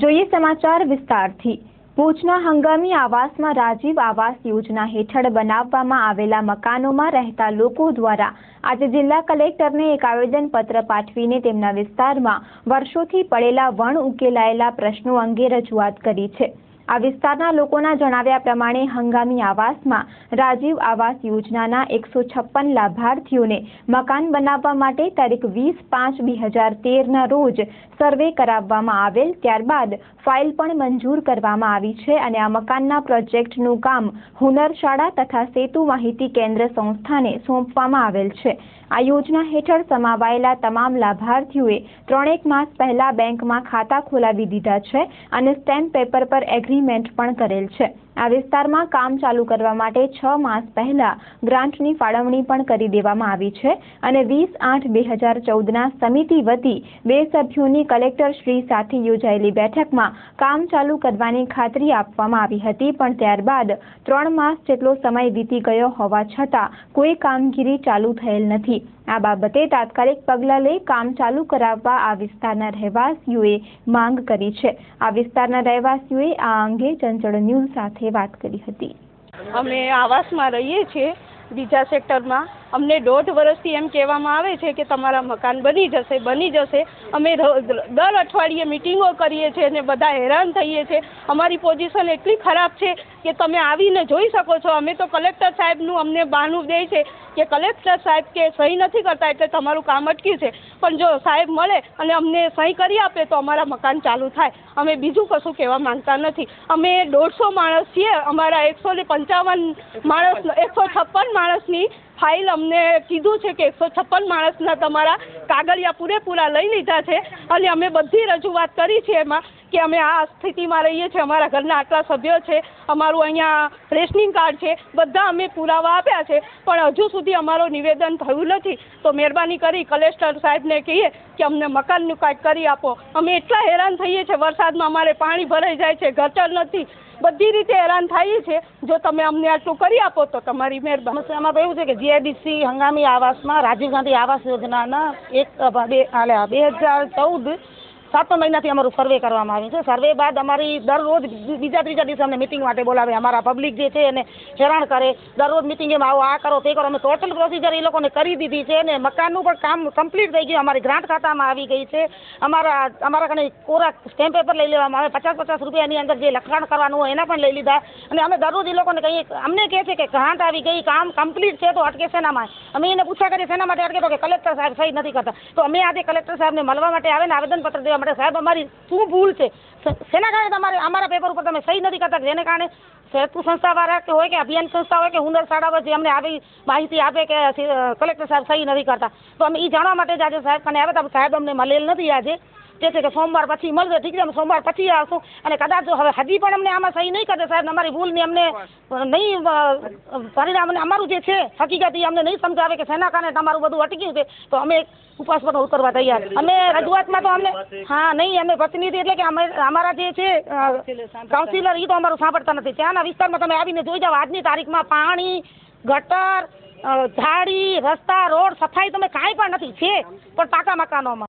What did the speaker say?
જોઈએ સમાચાર વિસ્તારથી। ભુજના હંગામી આવાસમાં રાજીવ આવાસ યોજના હેઠળ બનાવવામાં આવેલા મકાનોમાં રહેતા લોકો દ્વારા આજે જિલ્લા કલેક્ટરને એક આવેદનપત્ર પાઠવીને તેમના વિસ્તારમાં વર્ષોથી પડેલા વણ ઉકેલાયેલા પ્રશ્નો અંગે રજૂઆત કરી છે। આ વિસ્તારના લોકોના જણાવ્યા પ્રમાણે હંગામી આવાસમાં રાજીવ આવાસ યોજનાના 156 લાભાર્થીઓને મકાન બનાવવા માટે તારીખ 20/5/2013ના રોજ સર્વે કરાવવામાં આવેલ, ત્યારબાદ ફાઇલ પણ મંજૂર કરવામાં આવી છે અને આ મકાનના પ્રોજેક્ટનું કામ હુનર શાળા તથા સેતુ માહિતી કેન્દ્ર સંસ્થાને સોંપવામાં આવેલ છે। આ યોજના હેઠળ સમાવાયેલા તમામ લાભાર્થીઓએ 3 માસ પહેલા બેંકમાં ખાતા ખોલાવી દીધા છે અને સ્ટેમ્પ પેપર પર એગ્રીમેન્ટ પણ કરેલ છે। આ વિસ્તારમાં કામ ચાલુ કરવા માટે 6 માસ પહેલા ગ્રાન્ટની ફાળવણી પણ કરી દેવામાં આવી છે અને 20/8/2014ના સમિતિ વતી 2 સભ્યોની કલેક્ટર શ્રી સાથે યોજાયેલી બેઠકમાં કામ ચાલુ કરવાની ખાતરી આપવામાં આવી હતી, પણ ત્યારબાદ 3 માસ જેટલો સમય વીતી ગયો હોવા છતાં કોઈ કામગીરી ચાલુ થયેલ નથી। આ બાબતે તાત્કાલિક પગલાં લઈ કામ ચાલુ કરાવવા આ વિસ્તારના રહેવાસીઓએ માંગ કરી છે। આ વિસ્તારના રહેવાસીઓએ આ અંગે ચંચળ ન્યૂઝ સાથે વાત કરી હતી। અમે આવાસમાં રહીએ છીએ, બીજા સેક્ટરમાં। અમને 1.5 વર્ષથી એમ કહેવામાં આવે છે કે તમારા મકાન બની જશે। અમે દર અઠવાડિયે મિટિંગો કરીએ છીએ અને બધા હેરાન થઈએ છીએ। અમારી પોઝિશન એટલી ખરાબ છે કે તમે આવીને જોઈ શકો છો। અમે તો કલેક્ટર સાહેબનું અમને બહાનું દે છે કે કલેક્ટર સાહેબ કે સહી નથી કરતા એટલે તમારું કામ અટક્યું છે, પણ જો સાહેબ મળે અને અમને સહી કરી આપે તો અમારા મકાન ચાલુ થાય। અમે બીજું કશું કહેવા માંગતા નથી। અમે 150 માણસ છીએ। અમારા 156 માણસની ફાઇલ અમને કીધું છે કે 156 માણસના તમારા કાગળિયા પૂરેપૂરા લઈ લીધા છે અને અમે બધી રજૂઆત કરી છે એમાં કે અમે આ સ્થિતિમાં રહીએ છીએ, અમારા ઘરના આટલા સભ્યો છે, અમારું અહીંયા રેશનિંગ કાર્ડ છે, બધા અમે પુરાવા આપ્યા છે, પણ હજુ સુધી અમારું નિવેદન થયું નથી। તો મહેરબાની કરી કલેક્ટર સાહેબને કહીએ કે અમને મકાનનું કાંઈક કરી આપો। અમે એટલા હેરાન થઈએ છીએ, વરસાદમાં અમારે પાણી ભરાઈ જાય છે, ગટર નથી, બધી રીતે હેરાન થઈએ છીએ। જો તમે અમને આટલું કરી આપો તો તમારી મહેરબાની। સમસ્યામાં તો એવું છે કે જીઆઈડીસી હંગામી આવાસમાં રાજીવ ગાંધી આવાસ યોજનાના 2014 7 મહિનાથી અમારું સર્વે કરવામાં આવ્યું છે। સર્વે બાદ અમારી દરરોજ બીજા ત્રીજા દિવસે અમને મિટિંગ માટે બોલાવે, અમારા પબ્લિક જે છે એને હેરાન કરે, દરરોજ મિટિંગમાં આવો, આ કરો, તે કરો। અમે ટોટલ પ્રોસિજર એ લોકોને કરી દીધી છે અને મકાનનું પણ કામ કમ્પ્લીટ થઈ ગયું। અમારી ગ્રાન્ટ ખાતામાં આવી ગઈ છે। અમારા કને કોરા સ્ટેમ્પ પેપર લઈ લેવામાં આવે, 50 રૂપિયાની અંદર જે લખાણ કરવાનું હોય એના પણ લઈ લીધા અને અમે દરરોજ એ લોકોને કહીએ, અમને કહે છે કે ગ્રાન્ટ આવી ગઈ, કામ કમ્પ્લીટ છે, તો અટકે શેનામાં? અમે એને પૂછા કરીએ શેના માટે અટકે, તો કે કલેક્ટર સાહેબ સહી નથી કરતા। તો અમે આજે કલેક્ટર સાહેબને મળવા માટે આવે ને આવેદનપત્ર દેવા માટે, સાહેબ અમારી શું ભૂલ છે? શેના કારણે તમારે અમારા પેપર ઉપર તમે સહી નથી કરતા? જેને કારણે સેતુ સંસ્થાવાળા કે હોય કે અભિયાન સંસ્થા હોય કે હુનર શાળા હોય, જે અમને આવી માહિતી આપે કે કલેક્ટર સાહેબ સહી નથી કરતા, તો અમે એ જાણવા માટે જ આજે સાહેબ કને આવ્યા હતા। સાહેબ અમને મળેલ નથી આજે, તે છે કે સોમવાર પછી મળશે। ઠીક છે, અમે સોમવાર પછી આવશું અને કદાચ જો હવે હજી પણ અમને આમાં સહી નહીં કરશે સાહેબ, અમારી ભૂલની અમને નહીં પરિણામ અમારું જે છે હકીકત એ અમને નહીં સમજાવે કે શેના કારણે તમારું બધું અટક્યું છે, તો અમે ઉપવાસ પર ઉતરવા તૈયાર। અમે રજૂઆતમાં તો અમને અમે પ્રતિનિધિ એટલે કે અમારા જે છે કાઉન્સિલર એ તો અમારું સાંભળતા નથી। ત્યાંના વિસ્તારમાં તમે આવીને જોઈ જાઓ, આજની તારીખમાં પાણી, ગટર, ઝાડી, રસ્તા, રોડ, સફાઈ તમે કાંઈ પણ નથી છે, પણ પાકા મકાનોમાં